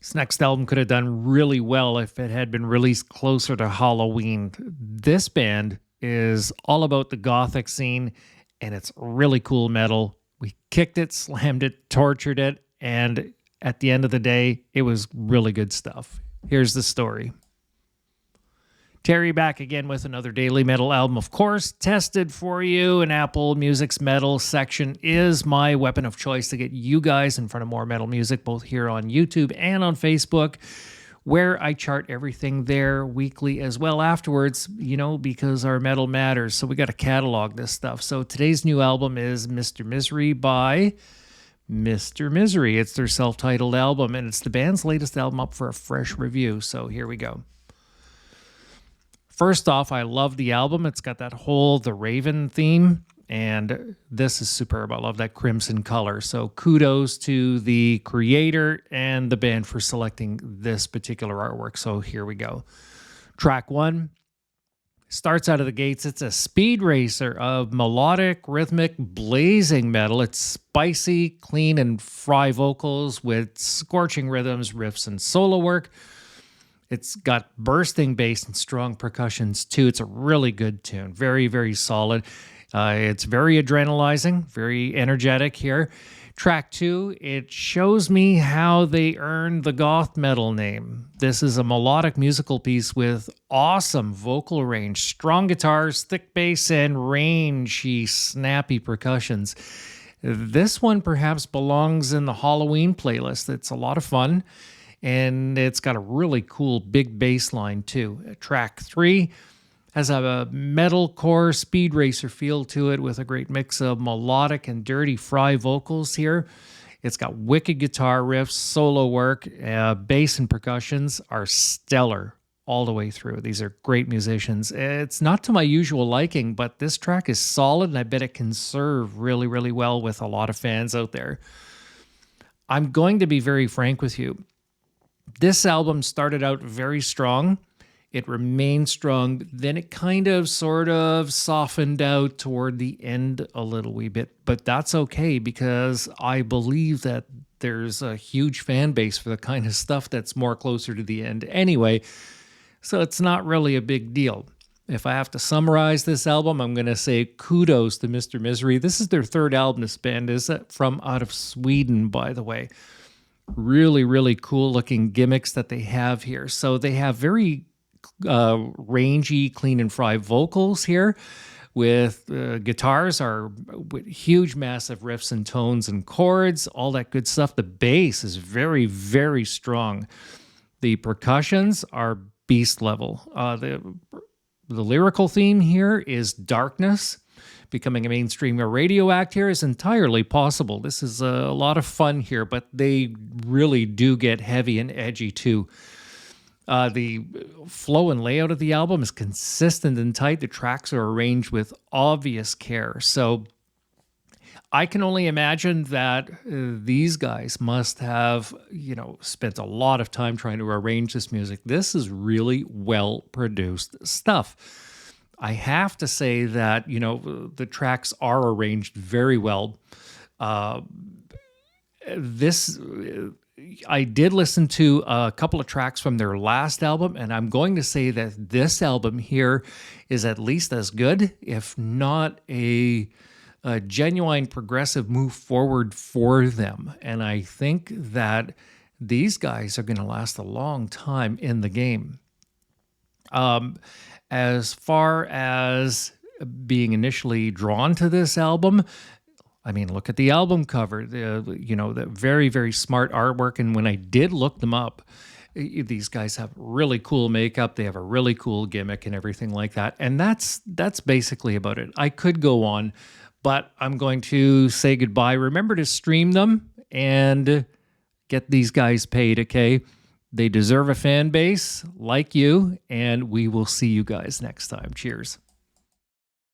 This next album could have done really well if it had been released closer to Halloween. This band is all about the gothic scene, and it's really cool metal. We kicked it, slammed it, tortured it, and at the end of the day, it was really good stuff. Here's the story. Terry back again with another Daily Metal album, of course, tested for you, and Apple Music's metal section is my weapon of choice to get you guys in front of more metal music, both here on YouTube and on Facebook, where I chart everything there weekly as well afterwards, because our metal matters, so we got to catalog this stuff. So today's new album is Mr. Misery by Mr. Misery. It's their self-titled album, and it's the band's latest album up for a fresh review, so here we go. First off, I love the album. It's got that whole The Raven theme, and this is superb. I love that crimson color. So kudos to the creator and the band for selecting this particular artwork. So here we go. Track 1 starts out of the gates. It's a speed racer of melodic, rhythmic, blazing metal. It's spicy, clean, and fry vocals with scorching rhythms, riffs, and solo work. It's got bursting bass and strong percussions, too. It's a really good tune. Very, very solid. It's very adrenalizing, very energetic here. Track 2, it shows me how they earned the goth metal name. This is a melodic musical piece with awesome vocal range, strong guitars, thick bass, and rangy, snappy percussions. This one perhaps belongs in the Halloween playlist. It's a lot of fun. And it's got a really cool big bass line, too. Track 3 has a metalcore speed racer feel to it with a great mix of melodic and dirty fry vocals here. It's got wicked guitar riffs, solo work, bass and percussions are stellar all the way through. These are great musicians. It's not to my usual liking, but this track is solid, and I bet it can serve really, really well with a lot of fans out there. I'm going to be very frank with you. This album started out very strong. It remained strong. Then it kind of sort of softened out toward the end a little wee bit. But that's okay, because I believe that there's a huge fan base for the kind of stuff that's more closer to the end anyway. So it's not really a big deal. If I have to summarize this album, I'm going to say kudos to Mr. Misery. This is their third album. This band is from out of Sweden, by the way. Really, really cool looking gimmicks that they have here. So they have very rangy, clean and fry vocals here with guitars are with huge, massive riffs and tones and chords, all that good stuff. The bass is very, very strong. The percussions are beast level. The lyrical theme here is darkness. Becoming a mainstream radio act here is entirely possible. This is a lot of fun here, but they really do get heavy and edgy too. The flow and layout of the album is consistent and tight. The tracks are arranged with obvious care. So I can only imagine that these guys must have, spent a lot of time trying to arrange this music. This is really well-produced stuff. I have to say that, the tracks are arranged very well. I did listen to a couple of tracks from their last album, and I'm going to say that this album here is at least as good, if not a genuine progressive move forward for them. And I think that these guys are going to last a long time in the game. As far as being initially drawn to this album, I mean, look at the album cover, the very, very smart artwork. And when I did look them up, these guys have really cool makeup. They have a really cool gimmick and everything like that. And that's basically about it. I could go on, but I'm going to say goodbye. Remember to stream them and get these guys paid, okay? They deserve a fan base like you, and we will see you guys next time. Cheers.